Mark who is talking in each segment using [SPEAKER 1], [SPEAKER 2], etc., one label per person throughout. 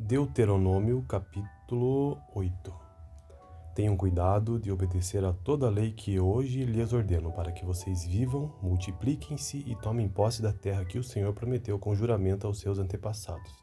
[SPEAKER 1] Deuteronômio, capítulo 8. Tenham cuidado de obedecer a toda a lei que hoje lhes ordeno, para que vocês vivam, multipliquem-se e tomem posse da terra que o Senhor prometeu com juramento aos seus antepassados.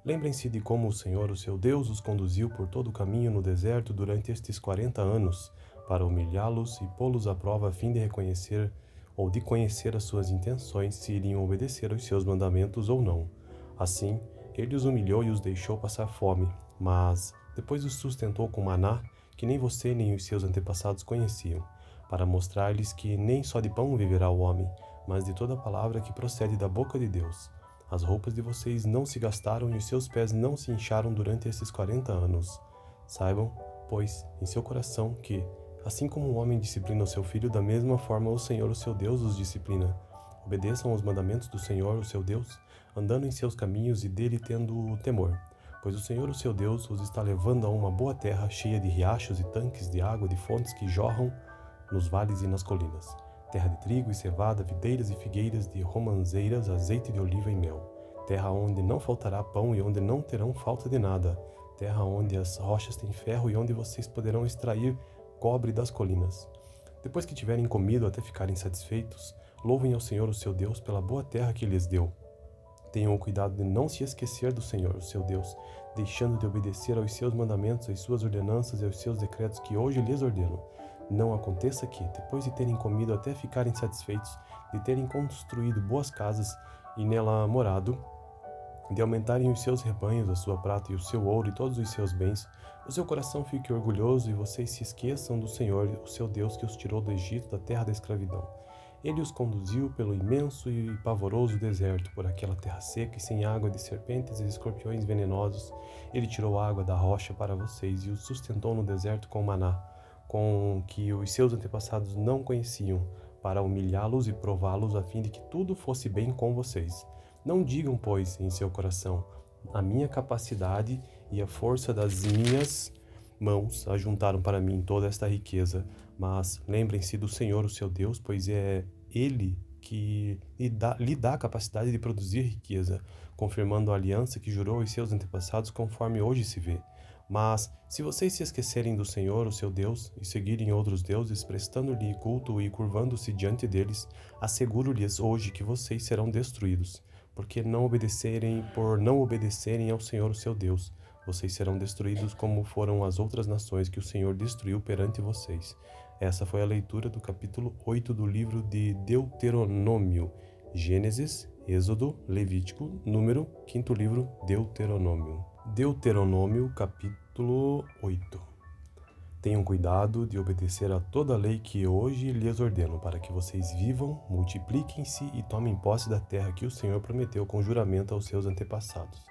[SPEAKER 1] Lembrem-se de como o Senhor, o seu Deus, os conduziu por todo o caminho no deserto durante estes 40 anos, para humilhá-los e pô-los à prova a fim de reconhecer ou de conhecer as suas intenções, se iriam obedecer aos seus mandamentos ou não. Assim, ele os humilhou e os deixou passar fome, mas depois os sustentou com maná, que nem você nem os seus antepassados conheciam, para mostrar-lhes que nem só de pão viverá o homem, mas de toda palavra que procede da boca de Deus. As roupas de vocês não se gastaram e os seus pés não se incharam durante esses 40 anos. Saibam, pois, em seu coração que, assim como um homem disciplina o seu filho, da mesma forma o Senhor, o seu Deus, os disciplina. Obedeçam aos mandamentos do Senhor, o seu Deus, andando em seus caminhos e dele tendo temor. Pois o Senhor, o seu Deus, os está levando a uma boa terra cheia de riachos e tanques de água, de fontes que jorram nos vales e nas colinas. Terra de trigo e cevada, videiras e figueiras, de romanzeiras, azeite de oliva e mel. Terra onde não faltará pão e onde não terão falta de nada. Terra onde as rochas têm ferro e onde vocês poderão extrair cobre das colinas. Depois que tiverem comido até ficarem satisfeitos, louvem ao Senhor, o seu Deus, pela boa terra que lhes deu. Tenham o cuidado de não se esquecer do Senhor, o seu Deus, deixando de obedecer aos seus mandamentos, às suas ordenanças e aos seus decretos que hoje lhes ordeno. Não aconteça que, depois de terem comido até ficarem satisfeitos, de terem construído boas casas e nela morado, de aumentarem os seus rebanhos, a sua prata e o seu ouro e todos os seus bens, o seu coração fique orgulhoso e vocês se esqueçam do Senhor, o seu Deus, que os tirou do Egito, da terra da escravidão. Ele os conduziu pelo imenso e pavoroso deserto, por aquela terra seca e sem água, de serpentes e escorpiões venenosos. Ele tirou a água da rocha para vocês e os sustentou no deserto com maná, com que os seus antepassados não conheciam, para humilhá-los e prová-los, a fim de que tudo fosse bem com vocês. Não digam, pois, em seu coração: a minha capacidade e a força das minhas mãos ajuntaram para mim toda esta riqueza. Mas lembrem-se do Senhor, o seu Deus, pois é Ele que lhe dá a capacidade de produzir riqueza, confirmando a aliança que jurou aos seus antepassados, conforme hoje se vê. Mas, se vocês se esquecerem do Senhor, o seu Deus, e seguirem outros deuses, prestando-lhe culto e curvando-se diante deles, asseguro-lhes hoje que vocês serão destruídos, por não obedecerem ao Senhor, o seu Deus. Vocês serão destruídos como foram as outras nações que o Senhor destruiu perante vocês. Essa foi a leitura do capítulo 8 do livro de Deuteronômio. Gênesis, Êxodo, Levítico, Número, quinto livro, Deuteronômio. Deuteronômio, capítulo 8. Tenham cuidado de obedecer a toda a lei que hoje lhes ordeno, para que vocês vivam, multipliquem-se e tomem posse da terra que o Senhor prometeu com juramento aos seus antepassados.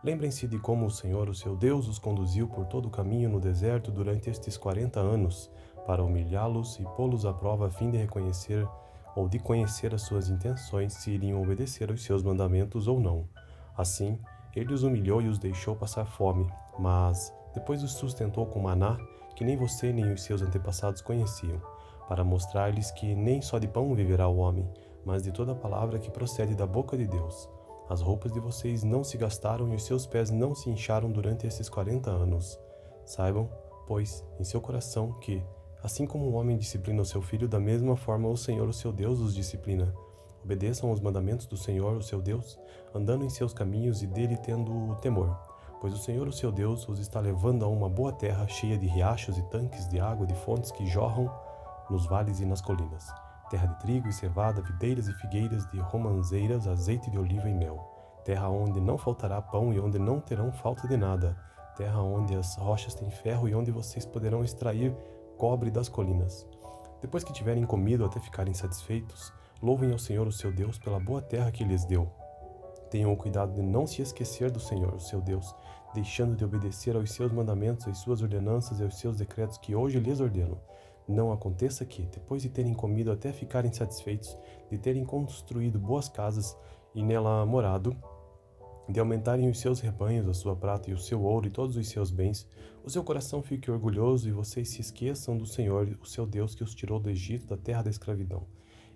[SPEAKER 1] Lembrem-se de como o Senhor, o seu Deus, os conduziu por todo o caminho no deserto durante estes 40 anos, para humilhá-los e pô-los à prova a fim de reconhecer ou de conhecer as suas intenções, se iriam obedecer aos seus mandamentos ou não. Assim, ele os humilhou e os deixou passar fome, mas depois os sustentou com maná, que nem você nem os seus antepassados conheciam, para mostrar-lhes que nem só de pão viverá o homem, mas de toda palavra que procede da boca de Deus. As roupas de vocês não se gastaram e os seus pés não se incharam durante esses 40 anos. Saibam, pois, em seu coração que, assim como um homem disciplina o seu filho, da mesma forma o Senhor, o seu Deus, os disciplina. Obedeçam aos mandamentos do Senhor, o seu Deus, andando em seus caminhos e dele tendo temor. Pois o Senhor, o seu Deus, os está levando a uma boa terra cheia de riachos e tanques de água, de fontes que jorram nos vales e nas colinas. Terra de trigo e cevada, videiras e figueiras, de romanzeiras, azeite de oliva e mel. Terra onde não faltará pão e onde não terão falta de nada. Terra onde as rochas têm ferro e onde vocês poderão extrair cobre das colinas. Depois que tiverem comido até ficarem satisfeitos, louvem ao Senhor, o seu Deus, pela boa terra que lhes deu. Tenham o cuidado de não se esquecer do Senhor, o seu Deus, deixando de obedecer aos seus mandamentos, às suas ordenanças e aos seus decretos que hoje lhes ordeno. Não aconteça que, depois de terem comido até ficarem satisfeitos, de terem construído boas casas e nela morado, de aumentarem os seus rebanhos, a sua prata e o seu ouro e todos os seus bens, o seu coração fique orgulhoso e vocês se esqueçam do Senhor, o seu Deus, que os tirou do Egito, da terra da escravidão.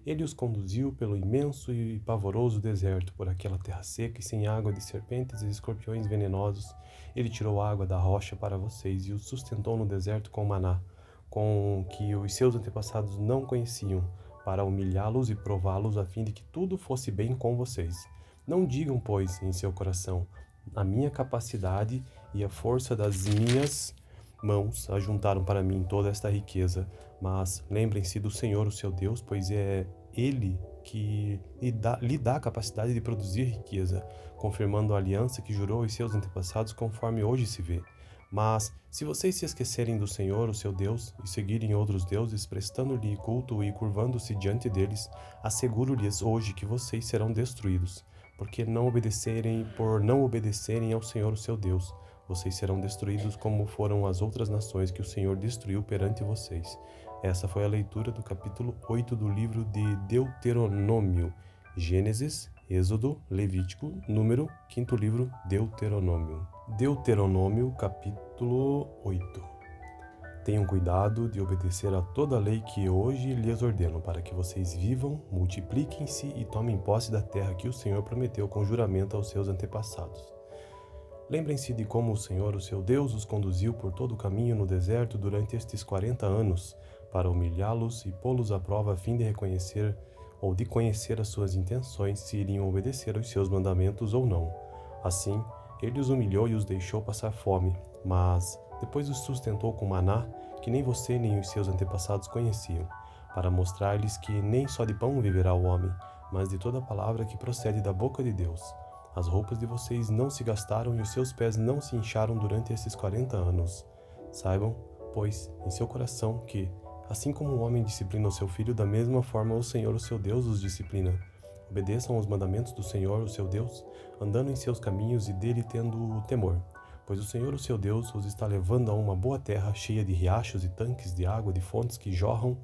[SPEAKER 1] Ele os conduziu pelo imenso e pavoroso deserto, por aquela terra seca e sem água, de serpentes e escorpiões venenosos. Ele tirou a água da rocha para vocês e os sustentou no deserto com maná, com que os seus antepassados não conheciam, para humilhá-los e prová-los, a fim de que tudo fosse bem com vocês. Não digam, pois, em seu coração: a minha capacidade e a força das minhas mãos ajuntaram para mim toda esta riqueza. Mas lembrem-se do Senhor, o seu Deus, pois é Ele que lhe dá a capacidade de produzir riqueza, confirmando a aliança que jurou aos seus antepassados, conforme hoje se vê. Mas, se vocês se esquecerem do Senhor, o seu Deus, e seguirem outros deuses, prestando-lhe culto e curvando-se diante deles, asseguro-lhes hoje que vocês serão destruídos, por não obedecerem ao Senhor, o seu Deus. Vocês serão destruídos como foram as outras nações que o Senhor destruiu perante vocês. Essa foi a leitura do capítulo 8 do livro de Deuteronômio. Gênesis, Êxodo, Levítico, Número, quinto livro, Deuteronômio. Deuteronômio, capítulo 8. Tenham cuidado de obedecer a toda a lei que hoje lhes ordeno, para que vocês vivam, multipliquem-se e tomem posse da terra que o Senhor prometeu com juramento aos seus antepassados. Lembrem-se de como o Senhor, o seu Deus, os conduziu por todo o caminho no deserto durante estes 40 anos, para humilhá-los e pô-los à prova, a fim de reconhecer ou de conhecer as suas intenções, se iriam obedecer aos seus mandamentos ou não. Assim, ele os humilhou e os deixou passar fome, mas depois os sustentou com maná, que nem você nem os seus antepassados conheciam, para mostrar-lhes que nem só de pão viverá o homem, mas de toda palavra que procede da boca de Deus. As roupas de vocês não se gastaram e os seus pés não se incharam durante esses 40 anos. Saibam, pois, em seu coração que, assim como um homem disciplina o seu filho, da mesma forma o Senhor, o seu Deus, os disciplina. Obedeçam aos mandamentos do Senhor, o seu Deus, andando em seus caminhos e dele tendo temor. Pois o Senhor, o seu Deus, os está levando a uma boa terra, cheia de riachos e tanques de água, de fontes que jorram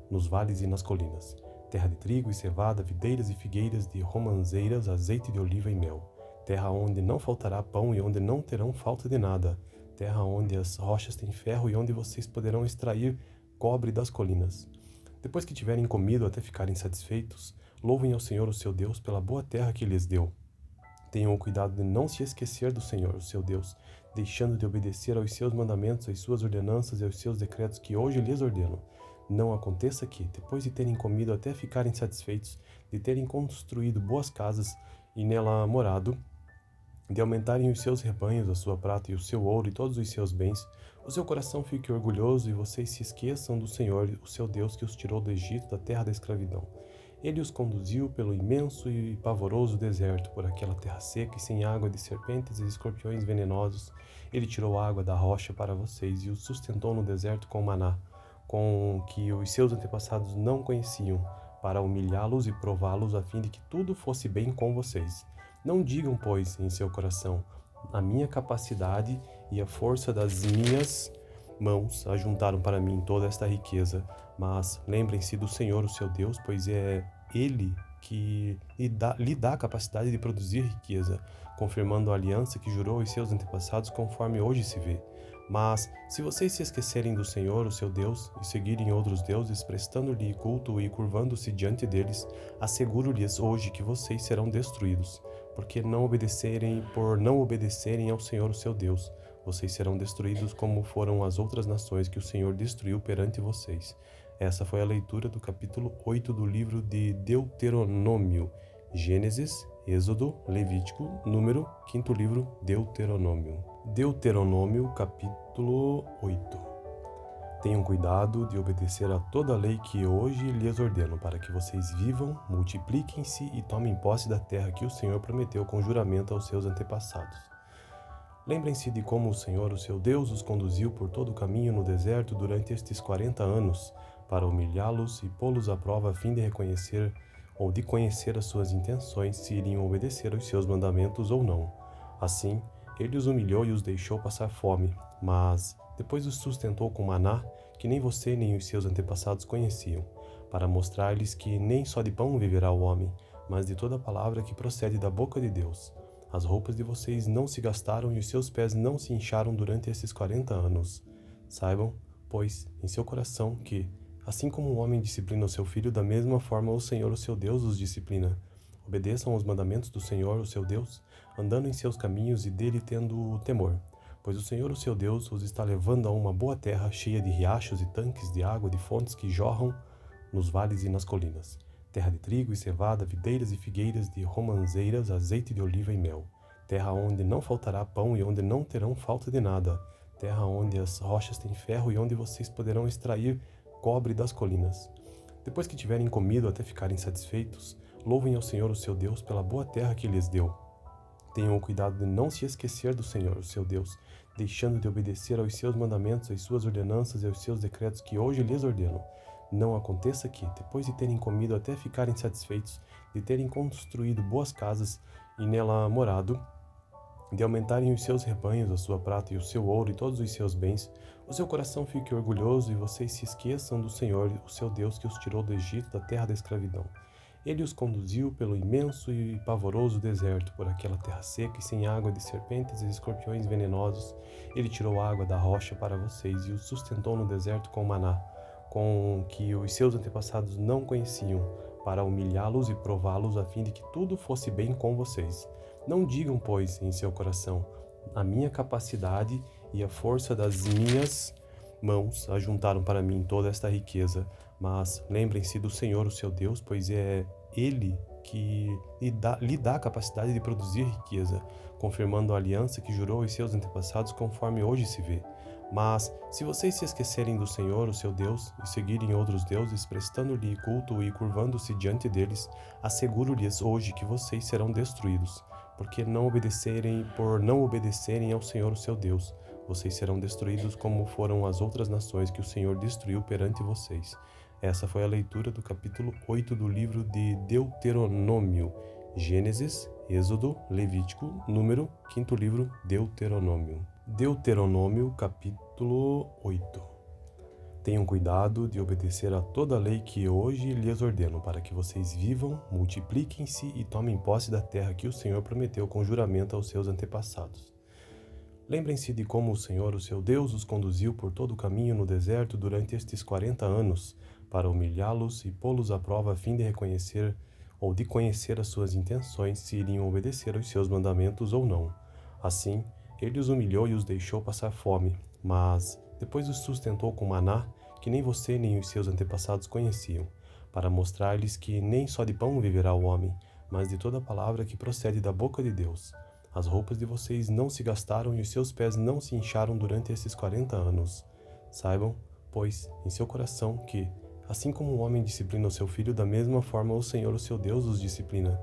[SPEAKER 1] nos vales e nas colinas. Terra de trigo e cevada, videiras e figueiras, de romanzeiras, azeite de oliva e mel. Terra onde não faltará pão e onde não terão falta de nada. Terra onde as rochas têm ferro e onde vocês poderão extrair cobre das colinas. Depois que tiverem comido até ficarem satisfeitos, louvem ao Senhor, o seu Deus, pela boa terra que lhes deu. Tenham o cuidado de não se esquecer do Senhor, o seu Deus, deixando de obedecer aos seus mandamentos, às suas ordenanças e aos seus decretos que hoje lhes ordeno. Não aconteça que, depois de terem comido até ficarem satisfeitos, de terem construído boas casas e nela morado, de aumentarem os seus rebanhos, a sua prata e o seu ouro e todos os seus bens, o seu coração fique orgulhoso e vocês se esqueçam do Senhor, o seu Deus, que os tirou do Egito, da terra da escravidão. Ele os conduziu pelo imenso e pavoroso deserto, por aquela terra seca e sem água, de serpentes e escorpiões venenosos. Ele tirou a água da rocha para vocês e os sustentou no deserto com maná, com que os seus antepassados não conheciam, para humilhá-los e prová-los, a fim de que tudo fosse bem com vocês. Não digam, pois, em seu coração: a minha capacidade e a força das minhas mãos ajuntaram para mim toda esta riqueza. Mas lembrem-se do Senhor, o seu Deus, pois é Ele que lhe dá a capacidade de produzir riqueza, confirmando a aliança que jurou aos seus antepassados, conforme hoje se vê. Mas, se vocês se esquecerem do Senhor, o seu Deus, e seguirem outros deuses, prestando-lhe culto e curvando-se diante deles, asseguro-lhes hoje que vocês serão destruídos, por não obedecerem ao Senhor, o seu Deus. Vocês serão destruídos como foram as outras nações que o Senhor destruiu perante vocês. Essa foi a leitura do capítulo 8 do livro de Deuteronômio. Gênesis, Êxodo, Levítico, Número, quinto livro, Deuteronômio. Deuteronômio, capítulo 8. Tenham cuidado de obedecer a toda a lei que hoje lhes ordeno, para que vocês vivam, multipliquem-se e tomem posse da terra que o Senhor prometeu com juramento aos seus antepassados. Lembrem-se de como o Senhor, o seu Deus, os conduziu por todo o caminho no deserto durante estes 40 anos, para humilhá-los e pô-los à prova, a fim de reconhecer ou de conhecer as suas intenções, se iriam obedecer aos seus mandamentos ou não. Assim, ele os humilhou e os deixou passar fome, mas depois os sustentou com maná, que nem você nem os seus antepassados conheciam, para mostrar-lhes que nem só de pão viverá o homem, mas de toda palavra que procede da boca de Deus. As roupas de vocês não se gastaram e os seus pés não se incharam durante esses 40 anos. Saibam, pois, em seu coração que, Assim como um homem disciplina o seu filho, da mesma forma o Senhor, o seu Deus, os disciplina. Obedeçam aos mandamentos do Senhor, o seu Deus, andando em seus caminhos e dele tendo temor. Pois o Senhor, o seu Deus, os está levando a uma boa terra cheia de riachos e tanques de água, de fontes que jorram nos vales e nas colinas. Terra de trigo e cevada, videiras e figueiras, de romanzeiras, azeite de oliva e mel. Terra onde não faltará pão e onde não terão falta de nada. Terra onde as rochas têm ferro e onde vocês poderão extrair cobre das colinas. Depois que tiverem comido até ficarem satisfeitos, louvem ao Senhor, o seu Deus, pela boa terra que lhes deu. Tenham o cuidado de não se esquecer do Senhor, o seu Deus, deixando de obedecer aos seus mandamentos, às suas ordenanças e aos seus decretos que hoje lhes ordeno. Não aconteça que, depois de terem comido até ficarem satisfeitos, de terem construído boas casas e nela morado, de aumentarem os seus rebanhos, a sua prata e o seu ouro e todos os seus bens, o seu coração fique orgulhoso e vocês se esqueçam do Senhor, o seu Deus, que os tirou do Egito, da terra da escravidão. Ele os conduziu pelo imenso e pavoroso deserto, por aquela terra seca e sem água, de serpentes e escorpiões venenosos. Ele tirou a água da rocha para vocês e os sustentou no deserto com maná, com que os seus antepassados não conheciam, para humilhá-los e prová-los, a fim de que tudo fosse bem com vocês. Não digam, pois, em seu coração: a minha capacidade e a força das minhas mãos ajuntaram para mim toda esta riqueza. Mas lembrem-se do Senhor, o seu Deus, pois é Ele que lhe dá a capacidade de produzir riqueza, confirmando a aliança que jurou aos seus antepassados, conforme hoje se vê. Mas, se vocês se esquecerem do Senhor, o seu Deus, e seguirem outros deuses, prestando-lhe culto e curvando-se diante deles, asseguro-lhes hoje que vocês serão destruídos, por não obedecerem ao Senhor, o seu Deus. Vocês serão destruídos como foram as outras nações que o Senhor destruiu perante vocês. Essa foi a leitura do capítulo 8 do livro de Deuteronômio. Gênesis, Êxodo, Levítico, Número, quinto livro, Deuteronômio. Deuteronômio, capítulo 8. Tenham cuidado de obedecer a toda a lei que hoje lhes ordeno, para que vocês vivam, multipliquem-se e tomem posse da terra que o Senhor prometeu com juramento aos seus antepassados. Lembrem-se de como o Senhor, o seu Deus, os conduziu por todo o caminho no deserto durante estes 40 anos, para humilhá-los e pô-los à prova a fim de reconhecer ou de conhecer as suas intenções, se iriam obedecer aos seus mandamentos ou não. Assim, ele os humilhou e os deixou passar fome, mas depois os sustentou com maná, que nem você nem os seus antepassados conheciam, para mostrar-lhes que nem só de pão viverá o homem, mas de toda palavra que procede da boca de Deus. As roupas de vocês não se gastaram e os seus pés não se incharam durante esses 40 anos. Saibam, pois, em seu coração que, assim como um homem disciplina o seu filho, da mesma forma o Senhor, o seu Deus, os disciplina.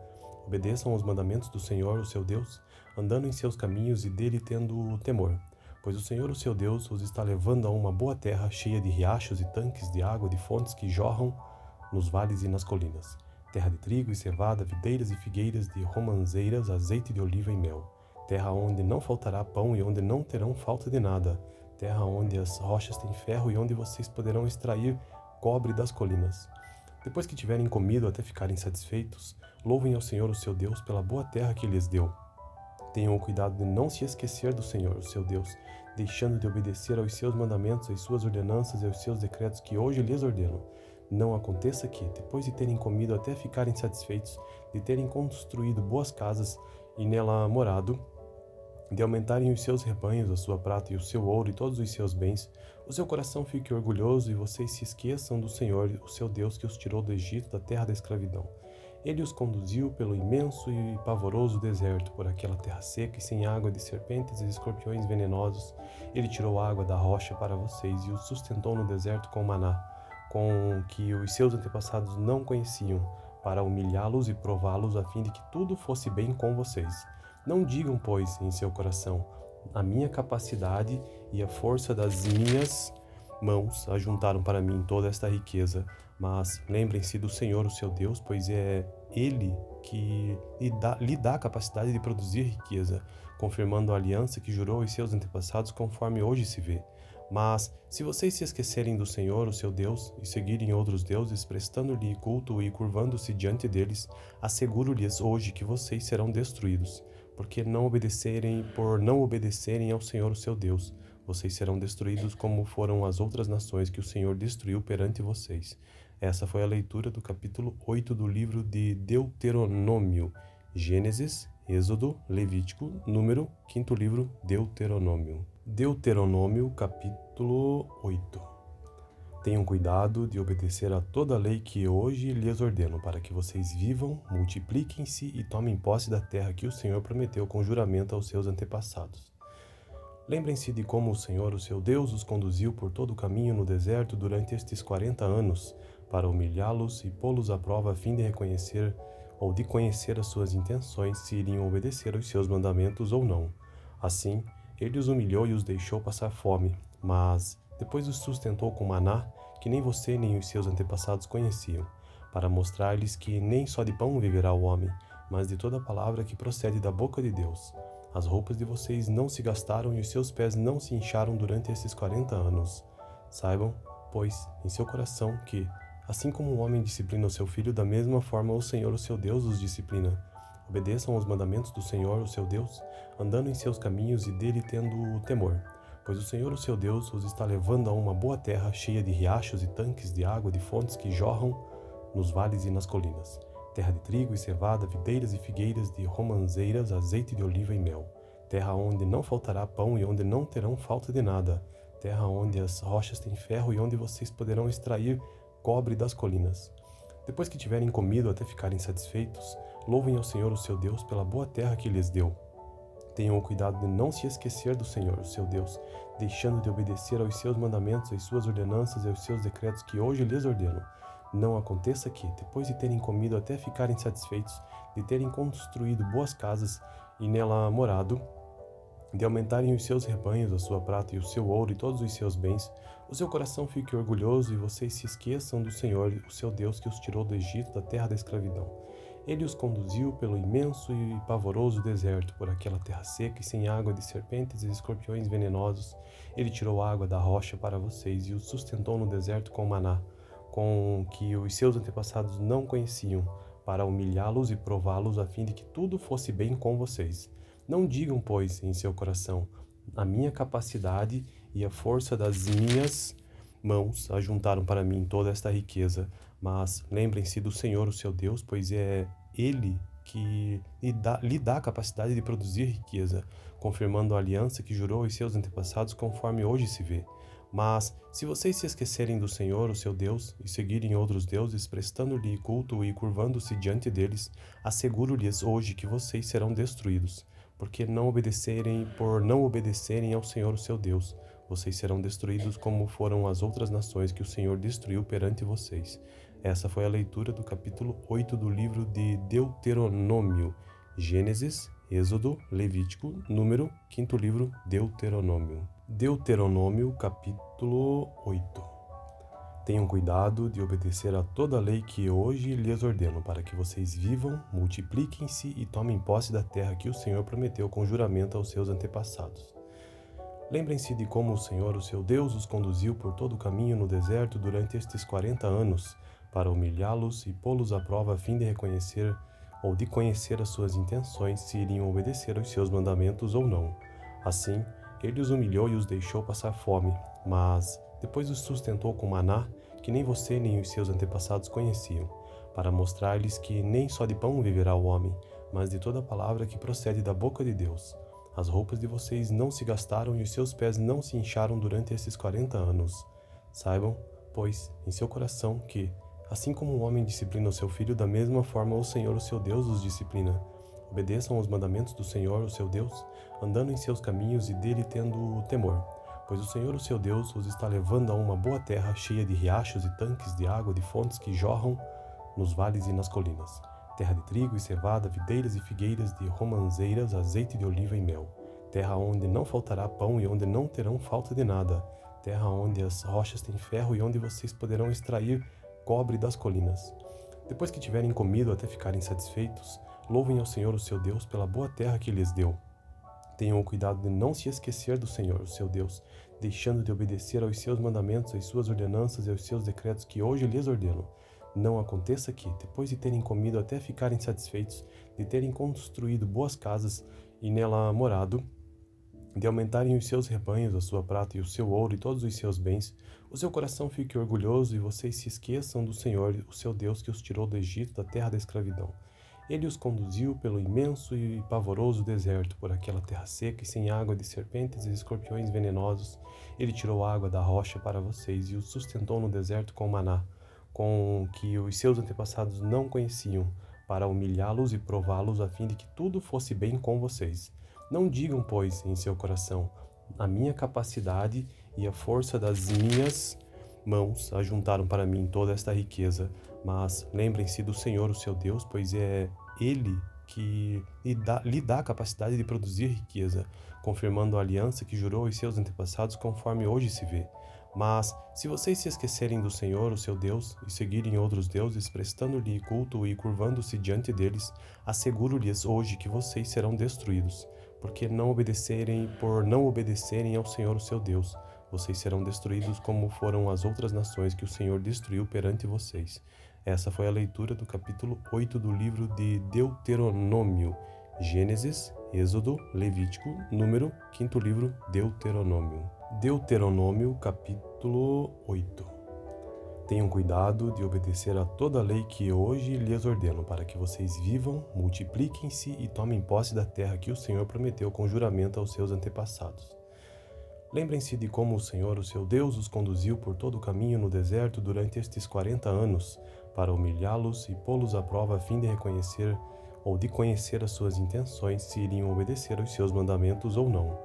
[SPEAKER 1] Obedeçam aos mandamentos do Senhor, o seu Deus, andando em seus caminhos e dele tendo temor. Pois o Senhor, o seu Deus, os está levando a uma boa terra cheia de riachos e tanques de água, de fontes que jorram nos vales e nas colinas. Terra de trigo e cevada, videiras e figueiras, de romanzeiras, azeite de oliva e mel. Terra onde não faltará pão e onde não terão falta de nada. Terra onde as rochas têm ferro e onde vocês poderão extrair cobre das colinas. Depois que tiverem comido até ficarem satisfeitos, louvem ao Senhor, o seu Deus, pela boa terra que lhes deu. Tenham o cuidado de não se esquecer do Senhor, o seu Deus, deixando de obedecer aos seus mandamentos, às suas ordenanças e aos seus decretos que hoje lhes ordeno. Não aconteça que, depois de terem comido até ficarem satisfeitos, de terem construído boas casas e nela morado, de aumentarem os seus rebanhos, a sua prata e o seu ouro e todos os seus bens, o seu coração fique orgulhoso e vocês se esqueçam do Senhor, o seu Deus, que os tirou do Egito, da terra da escravidão. Ele os conduziu pelo imenso e pavoroso deserto, por aquela terra seca e sem água, de serpentes e escorpiões venenosos. Ele tirou a água da rocha para vocês e os sustentou no deserto com maná, com que os seus antepassados não conheciam, para humilhá-los e prová-los, a fim de que tudo fosse bem com vocês. Não digam, pois, em seu coração: a minha capacidade e a força das minhas mãos ajuntaram para mim toda esta riqueza. Mas lembrem-se do Senhor, o seu Deus, pois é Ele que lhe dá a capacidade de produzir riqueza, confirmando a aliança que jurou aos seus antepassados, conforme hoje se vê. Mas, se vocês se esquecerem do Senhor, o seu Deus, e seguirem outros deuses, prestando-lhe culto e curvando-se diante deles, asseguro-lhes hoje que vocês serão destruídos, por não obedecerem ao Senhor, o seu Deus. vocês serão destruídos como foram as outras nações que o Senhor destruiu perante vocês. Essa foi a leitura do capítulo 8 do livro de Deuteronômio. Gênesis, Êxodo, Levítico, Número, quinto livro, Deuteronômio. Deuteronômio, capítulo 8. Tenham cuidado de obedecer a toda a lei que hoje lhes ordeno, para que vocês vivam, multipliquem-se e tomem posse da terra que o Senhor prometeu com juramento aos seus antepassados. Lembrem-se de como o Senhor, o seu Deus, os conduziu por todo o caminho no deserto durante estes 40 anos, para humilhá-los e pô-los à prova a fim de reconhecer ou de conhecer as suas intenções, se iriam obedecer aos seus mandamentos ou não. Assim, ele os humilhou e os deixou passar fome, mas depois os sustentou com maná, que nem você nem os seus antepassados conheciam, para mostrar-lhes que nem só de pão viverá o homem, mas de toda palavra que procede da boca de Deus. As roupas de vocês não se gastaram e os seus pés não se incharam durante esses 40 anos. Saibam, pois, em seu coração que, assim como um homem disciplina o seu filho, da mesma forma o Senhor, o seu Deus, os disciplina. Obedeçam aos mandamentos do Senhor, o seu Deus, andando em seus caminhos e dele tendo temor. Pois o Senhor, o seu Deus, os está levando a uma boa terra cheia de riachos e tanques de água, de fontes que jorram nos vales e nas colinas. Terra de trigo e cevada, videiras e figueiras, de romanzeiras, azeite de oliva e mel. Terra onde não faltará pão e onde não terão falta de nada. Terra onde as rochas têm ferro e onde vocês poderão extrair cobre das colinas. Depois que tiverem comido até ficarem satisfeitos, louvem ao Senhor, o seu Deus, pela boa terra que lhes deu. Tenham o cuidado de não se esquecer do Senhor, o seu Deus, deixando de obedecer aos seus mandamentos, às suas ordenanças e aos seus decretos que hoje lhes ordeno. Não aconteça que, depois de terem comido até ficarem satisfeitos, de terem construído boas casas e nela morado, de aumentarem os seus rebanhos, a sua prata e o seu ouro e todos os seus bens, o seu coração fique orgulhoso e vocês se esqueçam do Senhor, o seu Deus, que os tirou do Egito, da terra da escravidão. Ele os conduziu pelo imenso e pavoroso deserto, por aquela terra seca e sem água, de serpentes e escorpiões venenosos. Ele tirou água da rocha para vocês e os sustentou no deserto com maná, com que os seus antepassados não conheciam, para humilhá-los e prová-los, a fim de que tudo fosse bem com vocês. Não digam, pois, em seu coração: a minha capacidade e a força das minhas mãos ajuntaram para mim toda esta riqueza. Mas lembrem-se do Senhor, o seu Deus, pois é Ele que lhe dá a capacidade de produzir riqueza, confirmando a aliança que jurou aos seus antepassados, conforme hoje se vê. Mas, se vocês se esquecerem do Senhor, o seu Deus, e seguirem outros deuses, prestando-lhe culto e curvando-se diante deles, asseguro-lhes hoje que vocês serão destruídos, por não obedecerem ao Senhor, o seu Deus. Vocês serão destruídos como foram as outras nações que o Senhor destruiu perante vocês. Essa foi a leitura do capítulo 8 do livro de Deuteronômio. Gênesis, Êxodo, Levítico, Número, quinto livro, Deuteronômio. Deuteronômio, capítulo 8. Tenham cuidado de obedecer a toda a lei que hoje lhes ordeno, para que vocês vivam, multipliquem-se e tomem posse da terra que o Senhor prometeu com juramento aos seus antepassados. Lembrem-se de como o Senhor, o seu Deus, os conduziu por todo o caminho no deserto durante estes 40 anos, para humilhá-los e pô-los à prova a fim de reconhecer ou de conhecer as suas intenções, se iriam obedecer aos seus mandamentos ou não. Assim, ele os humilhou e os deixou passar fome, mas depois os sustentou com maná, que nem você nem os seus antepassados conheciam, para mostrar-lhes que nem só de pão viverá o homem, mas de toda palavra que procede da boca de Deus. As roupas de vocês não se gastaram e os seus pés não se incharam durante esses 40 anos. Saibam, pois, em seu coração que, assim como um homem disciplina o seu filho, da mesma forma o Senhor, o seu Deus, os disciplina. Obedeçam aos mandamentos do Senhor, o seu Deus, andando em seus caminhos e dele tendo temor. Pois o Senhor, o seu Deus, os está levando a uma boa terra cheia de riachos e tanques de água, de fontes que jorram nos vales e nas colinas. Terra de trigo e cevada, videiras e figueiras, de romanzeiras, azeite de oliva e mel. Terra onde não faltará pão e onde não terão falta de nada. Terra onde as rochas têm ferro e onde vocês poderão extrair cobre das colinas. Depois que tiverem comido até ficarem satisfeitos, louvem ao Senhor, o seu Deus, pela boa terra que lhes deu. Tenham o cuidado de não se esquecer do Senhor, o seu Deus, deixando de obedecer aos seus mandamentos, às suas ordenanças e aos seus decretos que hoje lhes ordeno. Não aconteça que, depois de terem comido até ficarem satisfeitos, de terem construído boas casas e nela morado, de aumentarem os seus rebanhos, a sua prata e o seu ouro e todos os seus bens, o seu coração fique orgulhoso e vocês se esqueçam do Senhor, o seu Deus, que os tirou do Egito, da terra da escravidão. Ele os conduziu pelo imenso e pavoroso deserto, por aquela terra seca e sem água, de serpentes e escorpiões venenosos. Ele tirou água da rocha para vocês e os sustentou no deserto com maná, com que os seus antepassados não conheciam, para humilhá-los e prová-los, a fim de que tudo fosse bem com vocês. Não digam, pois, em seu coração: a minha capacidade e a força das minhas mãos ajuntaram para mim toda esta riqueza. Mas lembrem-se do Senhor, o seu Deus, pois é Ele que lhe dá a capacidade de produzir riqueza, confirmando a aliança que jurou aos seus antepassados, conforme hoje se vê. Mas, se vocês se esquecerem do Senhor, o seu Deus, e seguirem outros deuses, prestando-lhe culto e curvando-se diante deles, asseguro-lhes hoje que vocês serão destruídos, por não obedecerem ao Senhor, o seu Deus. Vocês serão destruídos como foram as outras nações que o Senhor destruiu perante vocês. Essa foi a leitura do capítulo 8 do livro de Deuteronômio. Gênesis, Êxodo, Levítico, Número, quinto livro, Deuteronômio. Deuteronômio, capítulo 8. Tenham cuidado de obedecer a toda a lei que hoje lhes ordeno, para que vocês vivam, multipliquem-se e tomem posse da terra que o Senhor prometeu com juramento aos seus antepassados. Lembrem-se de como o Senhor, o seu Deus, os conduziu por todo o caminho no deserto durante estes 40 anos, para humilhá-los e pô-los à prova, a fim de reconhecer ou de conhecer as suas intenções, se iriam obedecer aos seus mandamentos ou não.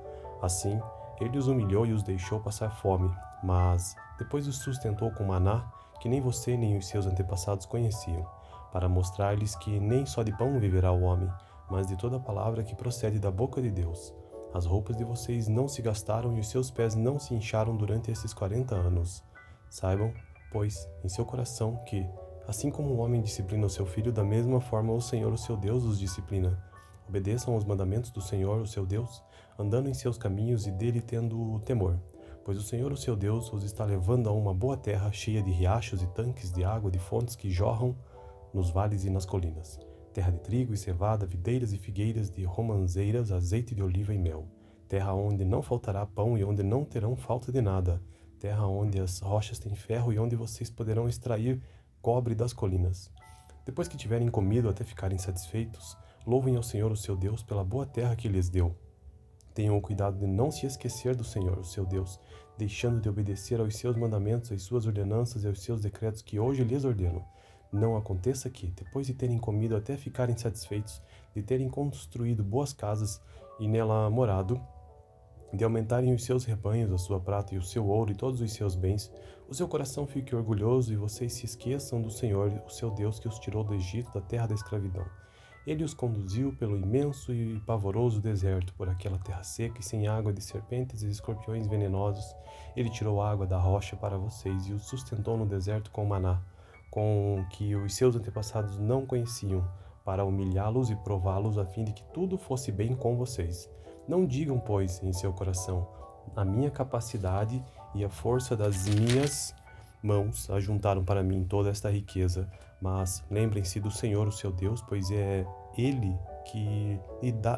[SPEAKER 1] Assim, ele os humilhou e os deixou passar fome, mas depois os sustentou com maná, que nem você nem os seus antepassados conheciam, para mostrar-lhes que nem só de pão viverá o homem, mas de toda palavra que procede da boca de Deus. As roupas de vocês não se gastaram e os seus pés não se incharam durante esses 40 anos. Saibam, pois, em seu coração que, assim como um homem disciplina o seu filho, da mesma forma o Senhor, o seu Deus, os disciplina. Obedeçam aos mandamentos do Senhor, o seu Deus, andando em seus caminhos e dele tendo temor. Pois o Senhor, o seu Deus, os está levando a uma boa terra, cheia de riachos e tanques de água, de fontes que jorram nos vales e nas colinas. Terra de trigo e cevada, videiras e figueiras, de romanzeiras, azeite de oliva e mel. Terra onde não faltará pão e onde não terão falta de nada. Terra onde as rochas têm ferro e onde vocês poderão extrair cobre das colinas. Depois que tiverem comido até ficarem satisfeitos, louvem ao Senhor, o seu Deus, pela boa terra que lhes deu. Tenham o cuidado de não se esquecer do Senhor, o seu Deus, deixando de obedecer aos seus mandamentos, às suas ordenanças e aos seus decretos que hoje lhes ordeno. Não aconteça que, depois de terem comido até ficarem satisfeitos, de terem construído boas casas e nela morado, de aumentarem os seus rebanhos, a sua prata e o seu ouro e todos os seus bens, o seu coração fique orgulhoso e vocês se esqueçam do Senhor, o seu Deus, que os tirou do Egito, da terra da escravidão. Ele os conduziu pelo imenso e pavoroso deserto, por aquela terra seca e sem água, de serpentes e escorpiões venenosos. Ele tirou água da rocha para vocês e os sustentou no deserto com maná, com que os seus antepassados não conheciam, para humilhá-los e prová-los, a fim de que tudo fosse bem com vocês. Não digam, pois, em seu coração: a minha capacidade e a força das minhas mãos ajuntaram para mim toda esta riqueza. Mas lembrem-se do Senhor, o seu Deus, pois é Ele que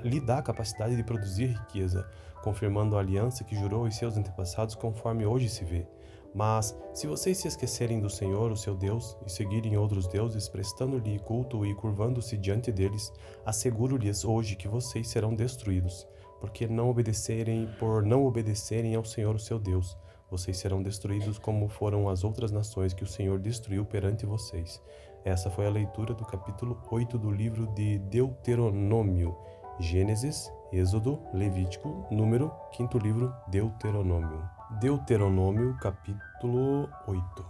[SPEAKER 1] lhe dá a capacidade de produzir riqueza, confirmando a aliança que jurou aos seus antepassados, conforme hoje se vê. Mas, se vocês se esquecerem do Senhor, o seu Deus, e seguirem outros deuses, prestando-lhe culto e curvando-se diante deles, asseguro-lhes hoje que vocês serão destruídos, por não obedecerem ao Senhor, o seu Deus. Vocês serão destruídos como foram as outras nações que o Senhor destruiu perante vocês. Essa foi a leitura do capítulo 8 do livro de Deuteronômio. Gênesis, Êxodo, Levítico, Número, quinto livro, Deuteronômio. Deuteronômio, capítulo 8.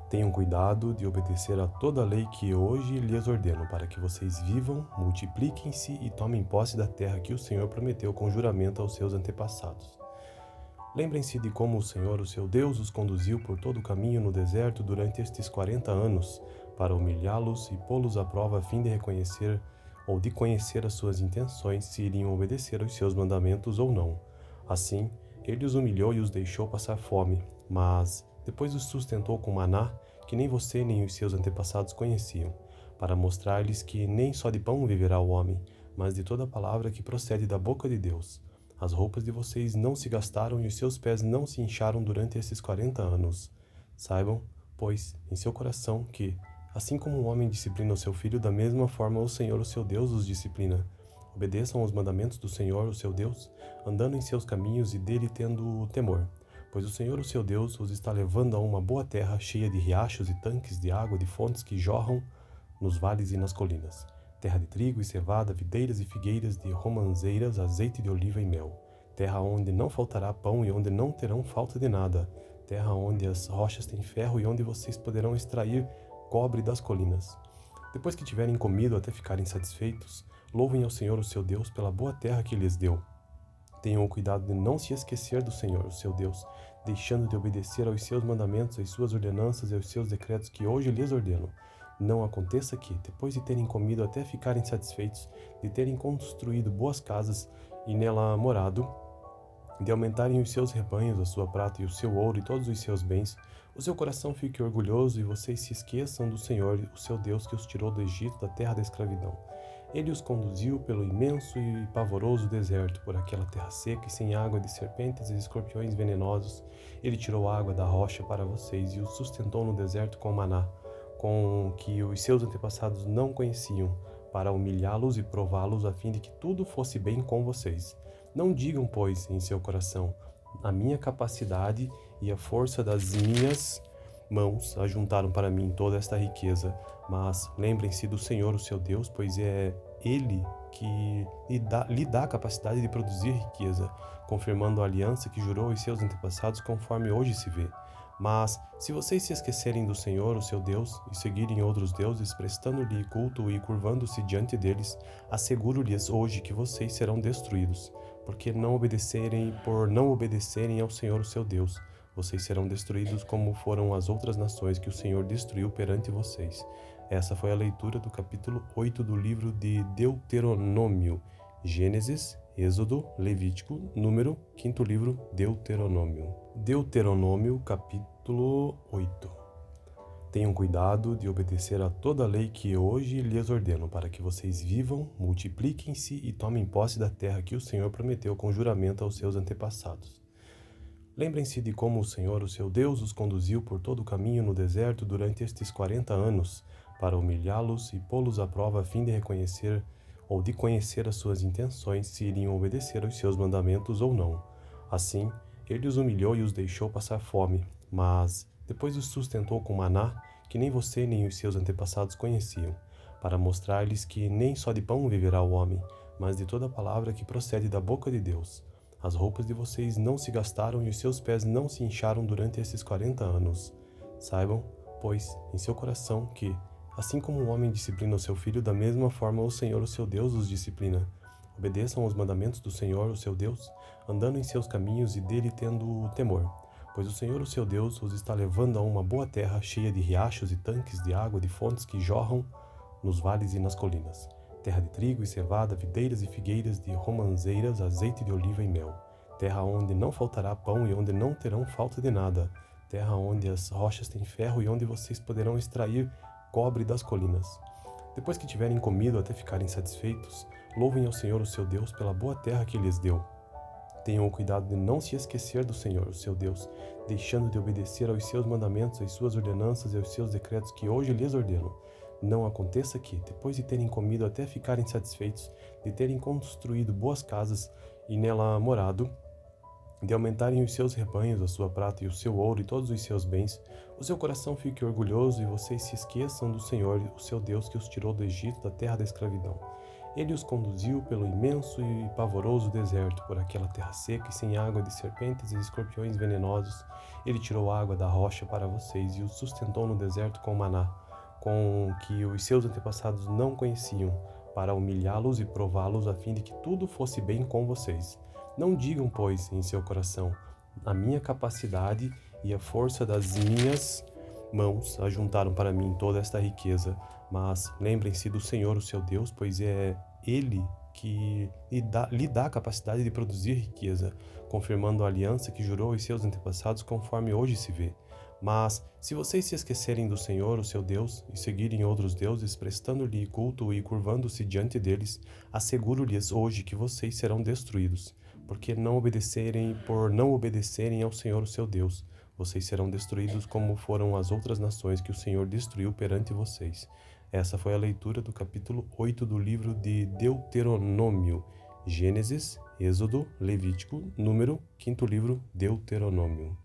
[SPEAKER 1] Tenham cuidado de obedecer a toda a lei que hoje lhes ordeno, para que vocês vivam, multipliquem-se e tomem posse da terra que o Senhor prometeu com juramento aos seus antepassados. Lembrem-se de como o Senhor, o seu Deus, os conduziu por todo o caminho no deserto durante estes 40 anos, para humilhá-los e pô-los à prova, a fim de reconhecer ou de conhecer as suas intenções, se iriam obedecer aos seus mandamentos ou não. Assim, ele os humilhou e os deixou passar fome, mas depois os sustentou com maná, que nem você nem os seus antepassados conheciam, para mostrar-lhes que nem só de pão viverá o homem, mas de toda palavra que procede da boca de Deus. As roupas de vocês não se gastaram e os seus pés não se incharam durante esses 40 anos. Saibam, pois, em seu coração que, assim como um homem disciplina o seu filho, da mesma forma o Senhor, o seu Deus, os disciplina. Obedeçam aos mandamentos do Senhor, o seu Deus, andando em seus caminhos e dele tendo temor. Pois o Senhor, o seu Deus, os está levando a uma boa terra cheia de riachos e tanques de água, de fontes que jorram nos vales e nas colinas. Terra de trigo e cevada, videiras e figueiras, de romanzeiras, azeite de oliva e mel. Terra onde não faltará pão e onde não terão falta de nada. Terra onde as rochas têm ferro e onde vocês poderão extrair cobre das colinas. Depois que tiverem comido até ficarem satisfeitos, louvem ao Senhor, o seu Deus, pela boa terra que lhes deu. Tenham o cuidado de não se esquecer do Senhor, o seu Deus, deixando de obedecer aos seus mandamentos, às suas ordenanças e aos seus decretos que hoje lhes ordeno. Não aconteça que, depois de terem comido até ficarem satisfeitos, de terem construído boas casas e nela morado, de aumentarem os seus rebanhos, a sua prata e o seu ouro e todos os seus bens, o seu coração fique orgulhoso e vocês se esqueçam do Senhor, o seu Deus, que os tirou do Egito, da terra da escravidão. Ele os conduziu pelo imenso e pavoroso deserto, por aquela terra seca e sem água, de serpentes e escorpiões venenosos. Ele tirou a água da rocha para vocês e os sustentou no deserto com maná, com que os seus antepassados não conheciam, para humilhá-los e prová-los, a fim de que tudo fosse bem com vocês. Não digam, pois, em seu coração: a minha capacidade e a força das minhas mãos ajuntaram para mim toda esta riqueza. Mas lembrem-se do Senhor, o seu Deus, pois é Ele que lhe dá a capacidade de produzir riqueza, confirmando a aliança que jurou aos seus antepassados, conforme hoje se vê. Mas, se vocês se esquecerem do Senhor, o seu Deus, e seguirem outros deuses, prestando-lhe culto e curvando-se diante deles, asseguro-lhes hoje que vocês serão destruídos, por não obedecerem ao Senhor, o seu Deus. Vocês serão destruídos como foram as outras nações que o Senhor destruiu perante vocês. Essa foi a leitura do capítulo 8 do livro de Deuteronômio. Gênesis, Êxodo, Levítico, Número, quinto livro, Deuteronômio. Deuteronômio, capítulo 8. Tenham cuidado de obedecer a toda a lei que hoje lhes ordeno, para que vocês vivam, multipliquem-se e tomem posse da terra que o Senhor prometeu com juramento aos seus antepassados. Lembrem-se de como o Senhor, o seu Deus, os conduziu por todo o caminho no deserto durante estes 40 anos, para humilhá-los e pô-los à prova a fim de reconhecer ou de conhecer as suas intenções, se iriam obedecer aos seus mandamentos ou não. Assim, ele os humilhou e os deixou passar fome, mas depois os sustentou com maná, que nem você nem os seus antepassados conheciam, para mostrar-lhes que nem só de pão viverá o homem, mas de toda palavra que procede da boca de Deus. As roupas de vocês não se gastaram e os seus pés não se incharam durante esses 40 anos. Saibam, pois, em seu coração que, assim como um homem disciplina o seu filho, da mesma forma o Senhor, o seu Deus, os disciplina. Obedeçam aos mandamentos do Senhor, o seu Deus, andando em seus caminhos e dele tendo temor. Pois o Senhor, o seu Deus, os está levando a uma boa terra cheia de riachos e tanques de água, de fontes que jorram nos vales e nas colinas. Terra de trigo e cevada, videiras e figueiras, de romanzeiras, azeite de oliva e mel. Terra onde não faltará pão e onde não terão falta de nada. Terra onde as rochas têm ferro e onde vocês poderão extrair cobre das colinas. Depois que tiverem comido até ficarem satisfeitos, louvem ao Senhor, o seu Deus, pela boa terra que lhes deu. Tenham o cuidado de não se esquecer do Senhor, o seu Deus, deixando de obedecer aos seus mandamentos, às suas ordenanças e aos seus decretos que hoje lhes ordeno. Não aconteça que, depois de terem comido até ficarem satisfeitos, de terem construído boas casas e nela morado, de aumentarem os seus rebanhos, a sua prata e o seu ouro e todos os seus bens, o seu coração fique orgulhoso e vocês se esqueçam do Senhor, o seu Deus, que os tirou do Egito, da terra da escravidão. Ele os conduziu pelo imenso e pavoroso deserto, por aquela terra seca e sem água, de serpentes e escorpiões venenosos. Ele tirou a água da rocha para vocês e os sustentou no deserto com maná, com que os seus antepassados não conheciam, para humilhá-los e prová-los, a fim de que tudo fosse bem com vocês. Não digam, pois, em seu coração: a minha capacidade e a força das minhas mãos ajuntaram para mim toda esta riqueza. Mas lembrem-se do Senhor, o seu Deus, pois é Ele que lhe dá a capacidade de produzir riqueza, confirmando a aliança que jurou aos seus antepassados, conforme hoje se vê. Mas, se vocês se esquecerem do Senhor, o seu Deus, e seguirem outros deuses, prestando-lhe culto e curvando-se diante deles, asseguro-lhes hoje que vocês serão destruídos, por não obedecerem ao Senhor, o seu Deus. Vocês serão destruídos como foram as outras nações que o Senhor destruiu perante vocês. Essa foi a leitura do capítulo 8 do livro de Deuteronômio. Gênesis, Êxodo, Levítico, Número, quinto livro, Deuteronômio.